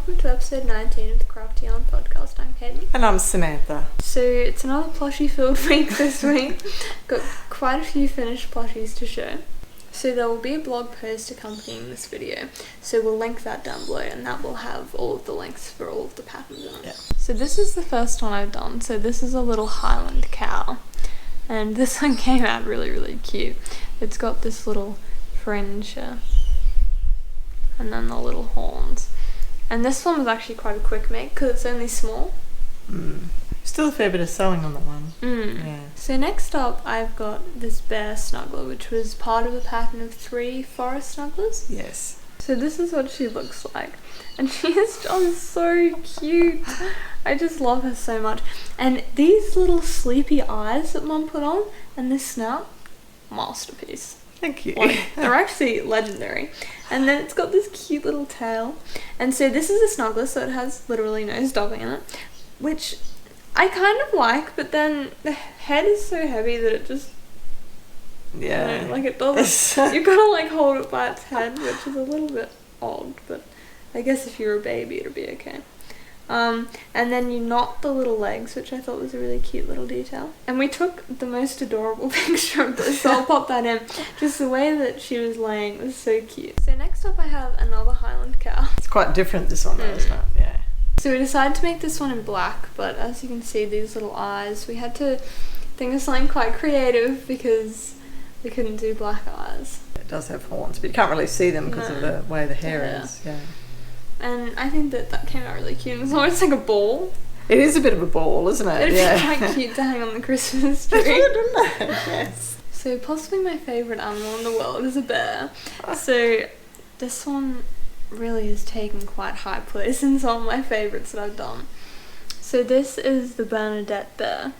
welcome to episode 19 of the Crafty Yarn podcast. I'm Katie. And I'm Samantha. So it's another plushie filled week this week. Got quite a few finished plushies to show. So there will be a blog post accompanying this video. So we'll link that down below and that will have all of the links for all of the patterns in it. Yeah. So this is the first one I've done. So this is a little Highland cow. And this one came out really, really cute. It's got this little fringe here. And then the little horns. And this one was actually quite a quick make because it's only small. Still a fair bit of sewing on that one. Yeah. So next up I've got this bear snuggler, which was part of a pattern of 3 forest snugglers. Yes. So this is what she looks like. And she is just so cute. I just love her so much. And these little sleepy eyes that Mum put on and this snout, masterpiece. Thank you. Like, they're actually legendary. And then it's got this cute little tail. And so this is a snuggler, so it has literally no stuffing in it, which I kind of like, but then the head is so heavy that it just, yeah, you know, like it doesn't, you've got to like hold it by its head, which is a little bit odd, but I guess if you're a baby it'll be okay. And then you knot the little legs, which I thought was a really cute little detail. And we took the most adorable picture of this, so I'll pop that in. Just the way that she was laying was so cute. So next up I have another Highland cow. It's quite different, this one though, isn't it? Yeah. So we decided to make this one in black, but as you can see, these little eyes, we had to think of something quite creative because we couldn't do black eyes. It does have horns, but you can't really see them because of the way the hair is. Yeah. And I think that came out really cute. It's almost like a ball. It is a bit of a ball, isn't it? It'd be quite cute to hang on the Christmas tree. Yes. So possibly my favourite animal in the world is a bear. So this one really has taken quite high place in some of my favourites that I've done. So this is the Bernadette bear.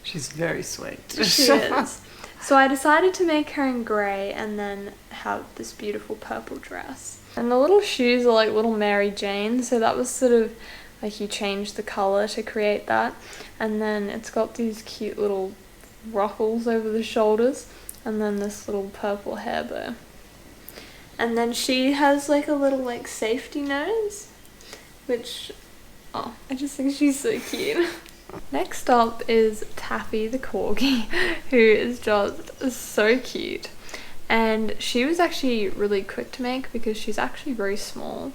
She's very sweet. She is. So I decided to make her in grey and then have this beautiful purple dress. And the little shoes are like little Mary Jane, so that was sort of like you change the colour to create that. And then it's got these cute little ruffles over the shoulders and then this little purple hair bow. And then she has like a little like safety nose, which, oh, I just think she's so cute. Next up is Taffy the corgi, who is just so cute. And she was actually really quick to make because she's actually very small.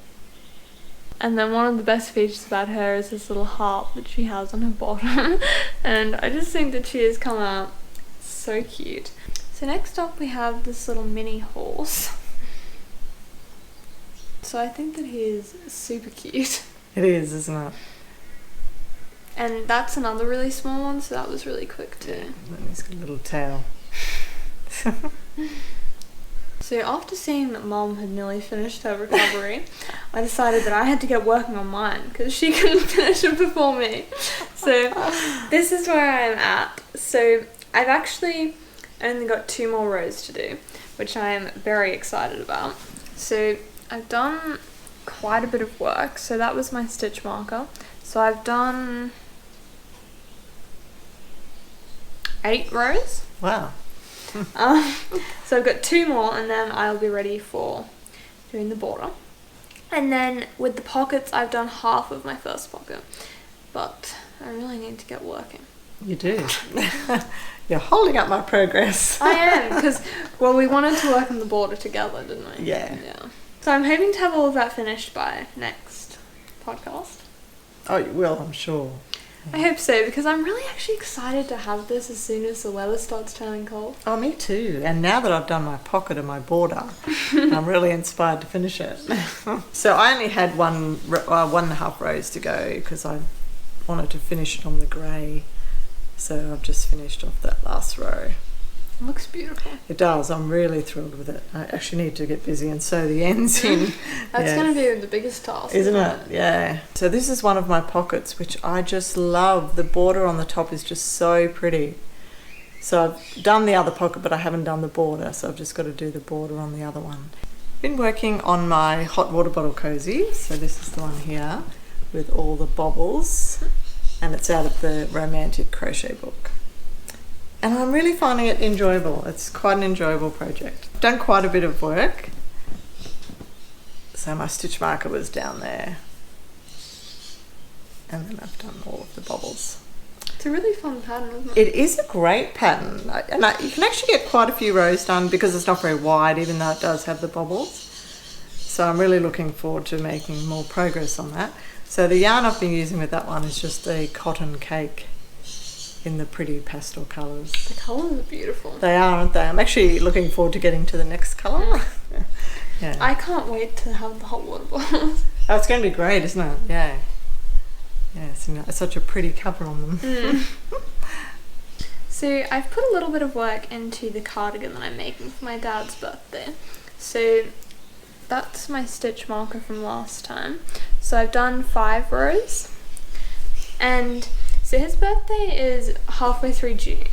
And then one of the best features about her is this little heart that she has on her bottom. And I just think that she has come out so cute. So next up we have this little mini horse. So I think that he is super cute. It is, isn't it? And that's another really small one, so that was really quick too. And then he's got a little tail. So after seeing that Mum had nearly finished her recovery, I decided that I had to get working on mine because she couldn't finish it before me. So this is where I am at. So I've actually only got 2 more rows to do, which I am very excited about. So I've done quite a bit of work. So that was my stitch marker. So I've done 8 rows. Wow. So I've got 2 more and then I'll be ready for doing the border. And then with the pockets, I've done half of my first pocket, but I really need to get working. You do. You're holding up my progress. I am, because, well, we wanted to work on the border together, didn't we? Yeah. So I'm hoping to have all of that finished by next podcast. Oh, you will, I'm sure. I hope so, because I'm really actually excited to have this as soon as the weather starts turning cold. Oh, me too. And now that I've done my pocket and my border, I'm really inspired to finish it. So I only had 1.5 rows to go because I wanted to finish it on the grey. So I've just finished off that last row. It looks beautiful. It does. I'm really thrilled with it. I actually need to get busy and sew the ends in. That's going to be the biggest task. Isn't it? Yeah. So this is one of my pockets, which I just love. The border on the top is just so pretty. So I've done the other pocket, but I haven't done the border. So I've just got to do the border on the other one. Been working on my hot water bottle cozy. So this is the one here with all the bobbles. And it's out of the Romantic Crochet book. And I'm really finding it enjoyable. It's quite an enjoyable project. I've done quite a bit of work. So my stitch marker was down there. And then I've done all of the bobbles. It's a really fun pattern, isn't it? It is a great pattern, and you can actually get quite a few rows done because it's not very wide, even though it does have the bobbles. So I'm really looking forward to making more progress on that. So the yarn I've been using with that one is just a cotton cake in the pretty pastel colours. The colours are beautiful. They are, aren't they? I'm actually looking forward to getting to the next colour. Yeah. I can't wait to have the hot water bottles. Oh, it's going to be great, isn't it? Yeah. Yeah, it's such a pretty cover on them. So I've put a little bit of work into the cardigan that I'm making for my dad's birthday. So that's my stitch marker from last time. So I've done 5 rows. And so his birthday is halfway through June.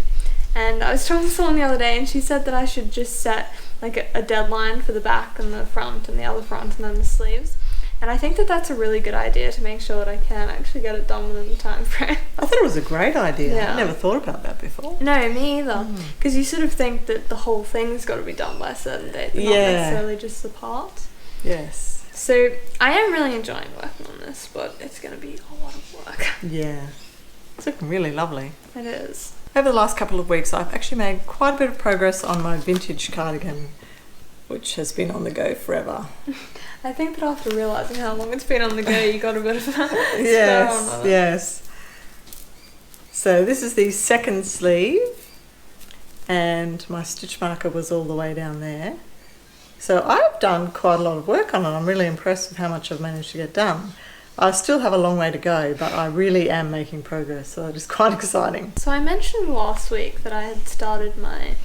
And I was talking to someone the other day and she said that I should just set like a deadline for the back and the front and the other front and then the sleeves. And I think that that's a really good idea to make sure that I can actually get it done within the time frame. I thought it was a great idea. Yeah. I never thought about that before. No, me either. Because you sort of think that the whole thing's got to be done by a certain date, not necessarily just the parts. Yes. So I am really enjoying working on this, but it's going to be a lot of work. Yeah. It's looking really lovely. It is. Over the last couple of weeks, I've actually made quite a bit of progress on my vintage cardigan, which has been on the go forever. I think that after realising how long it's been on the go, you got a bit of a yes, on it. Yes. So this is the second sleeve, and my stitch marker was all the way down there. So I've done quite a lot of work on it. I'm really impressed with how much I've managed to get done. I still have a long way to go, but I really am making progress, so it is quite exciting. So I mentioned last week that I had started my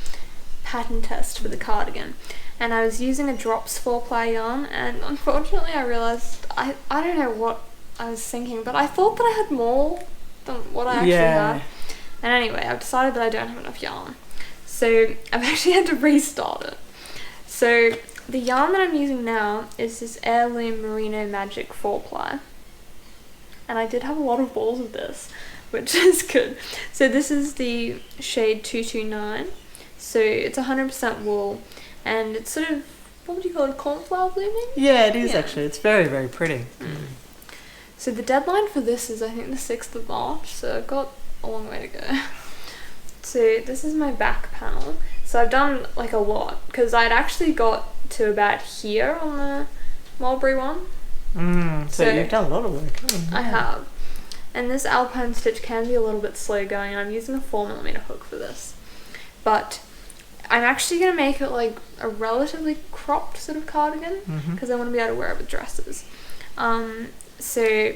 pattern test for the cardigan, and I was using a drops 4-ply yarn, and unfortunately I realised, I don't know what I was thinking, but I thought that I had more than what I actually had. And anyway, I've decided that I don't have enough yarn. So I've actually had to restart it. So the yarn that I'm using now is this Heirloom Merino Magic 4-ply. And I did have a lot of balls of this, which is good. So this is the shade 229. So it's 100% wool, and it's sort of, what would you call it, cornflower blooming? Yeah, it is actually. It's very, very pretty. So the deadline for this is I think the 6th of March, so I've got a long way to go. So this is my back panel. So I've done like a lot, because I'd actually got to about here on the mulberry one. So you've done a lot of work, haven't you? I have. And this alpine stitch can be a little bit slow going, and I'm using a 4mm hook for this. But I'm actually going to make it like a relatively cropped sort of cardigan, because I want to be able to wear it with dresses. So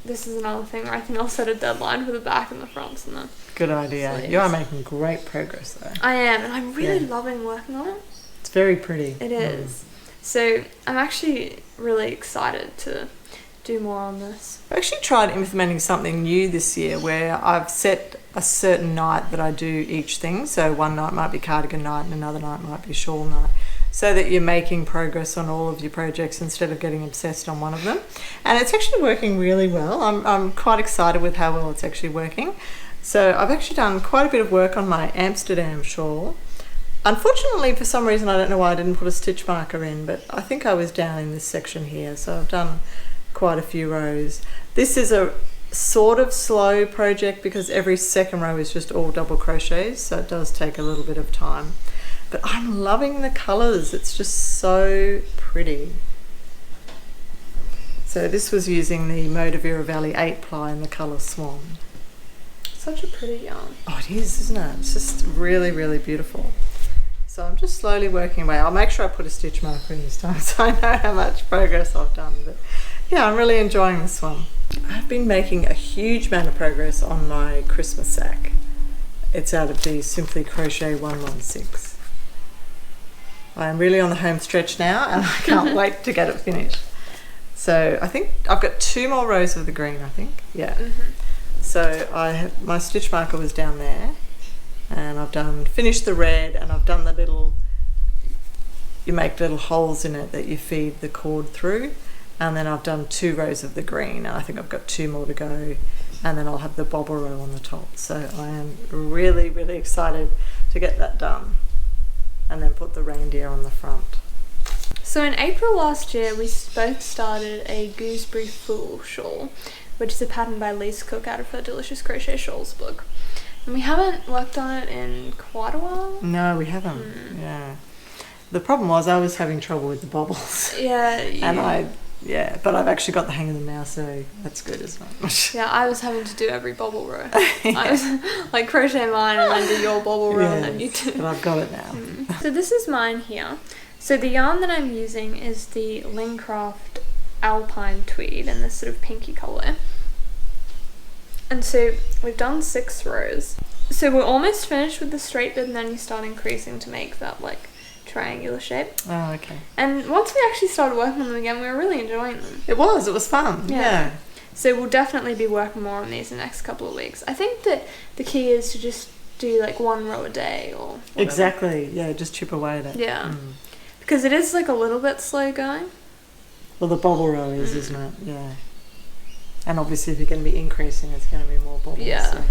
this is another thing where I think I'll set a deadline for the back and the fronts and the Good idea. sleeves. You are making great progress though. I am, and I'm really loving working on it. It's very pretty. It is. So I'm actually really excited to do more on this. I've actually tried implementing something new this year where I've set a certain night that I do each thing. So one night might be cardigan night and another night might be shawl night, so that you're making progress on all of your projects instead of getting obsessed on one of them. And it's actually working really well. I'm quite excited with how well it's actually working. So I've actually done quite a bit of work on my Amsterdam shawl. Unfortunately, for some reason, I don't know why I didn't put a stitch marker in, but I think I was down in this section here, so I've done quite a few rows. This is a sort of slow project because every second row is just all double crochets, so it does take a little bit of time. But I'm loving the colours. It's just so pretty. So this was using the Modavira Valley 8-ply in the colour Swan. Such a pretty yarn. Oh, it is, isn't it? It's just really, really beautiful. So I'm just slowly working away. I'll make sure I put a stitch marker in this time so I know how much progress I've done. But yeah, I'm really enjoying this one. I've been making a huge amount of progress on my Christmas sack. It's out of the Simply Crochet 116. I'm really on the home stretch now and I can't wait to get it finished. So I think I've got 2 more rows of the green, I think. Yeah. So my stitch marker was down there, and I've finished the red, and I've done the little, you make little holes in it that you feed the cord through, and then I've done 2 rows of the green, and I think I've got 2 more to go, and then I'll have the bobble row on the top. So I am really, really excited to get that done, and then put the reindeer on the front. So in April last year, we both started a Gooseberry Fool shawl, which is a pattern by Lise Cook out of her Delicious Crochet Shawls book. And we haven't worked on it in quite a while. No, we haven't. Yeah. The problem was I was having trouble with the bobbles. Yeah. And but I've actually got the hang of them now, so that's good as well. Yeah, I was having to do every bobble row. I was like crochet mine and then do your bobble row and then you do. But I've got it now. So this is mine here. So the yarn that I'm using is the Lincraft Alpine Tweed in this sort of pinky colour. And so we've done 6 rows. So we're almost finished with the straight bit and then you start increasing to make that like triangular shape. Oh, okay. And once we actually started working on them again, we were really enjoying them. It was fun. Yeah. So we'll definitely be working more on these in the next couple of weeks. I think that the key is to just do like 1 row a day or whatever. Exactly. Yeah, just chip away at it. Yeah. Because it is like a little bit slow going. Well, the bobble row is, isn't it? Yeah. And obviously if you're going to be increasing, it's going to be more bobbles. Yeah. So.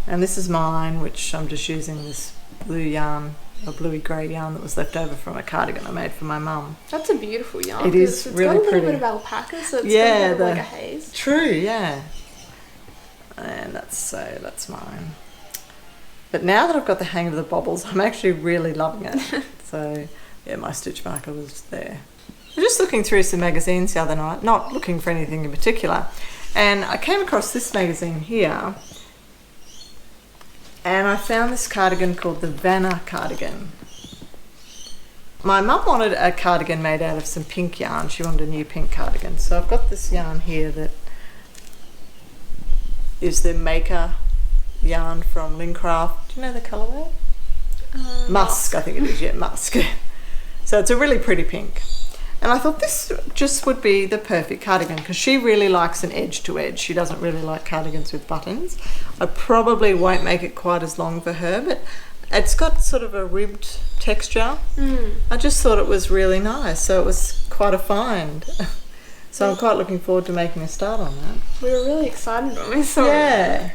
And this is mine, which I'm just using this blue yarn, a bluey grey yarn that was left over from a cardigan I made for my mum. That's a beautiful yarn. It is really pretty. It's got a little bit of alpaca, so it's got a bit of like a haze. True, yeah. And that's mine. But now that I've got the hang of the bobbles, I'm actually really loving it. So yeah, my stitch marker was there. I was just looking through some magazines the other night, not looking for anything in particular, and I came across this magazine here, and I found this cardigan called the Vanna cardigan. My mum wanted a cardigan made out of some pink yarn. She wanted a new pink cardigan. So I've got this yarn here that is the Maker yarn from Lincraft. Do you know the colourway? Musk, I think it is, yeah, Musk. So it's a really pretty pink. And I thought this just would be the perfect cardigan because she really likes an edge to edge. She doesn't really like cardigans with buttons. I probably won't make it quite as long for her, but it's got sort of a ribbed texture. I just thought it was really nice. So it was quite a find. So I'm quite looking forward to making a start on that. We were really excited when we saw it. Yeah.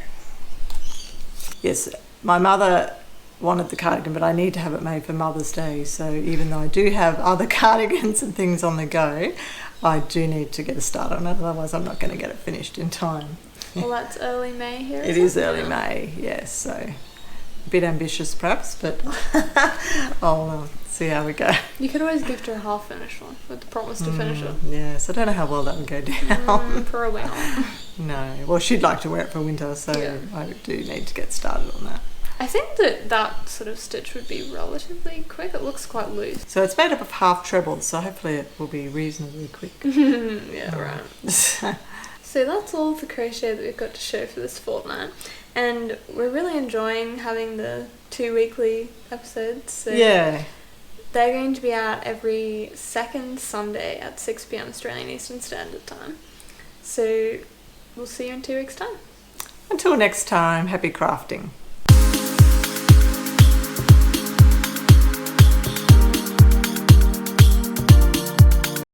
Yes, my mother wanted the cardigan, but I need to have it made for Mother's Day. So even though I do have other cardigans and things on the go, I do need to get a start on it. Otherwise, I'm not going to get it finished in time. Well, that's early May here. It is early May, yes. So a bit ambitious, perhaps, but I'll see how we go. You could always gift her a half-finished one with the promise to finish it. Yes, I don't know how well that would go down. Probably not. No. Well, she'd like to wear it for winter, so I do need to get started on that. I think that sort of stitch would be relatively quick. It looks quite loose. So it's made up of half trebles, so hopefully it will be reasonably quick. Yeah, right. So that's all the crochet that we've got to show for this fortnight. And we're really enjoying having the 2 weekly episodes. So yeah. They're going to be out every second Sunday at 6 p.m. Australian Eastern Standard Time. So we'll see you in 2 weeks' time. Until next time, happy crafting.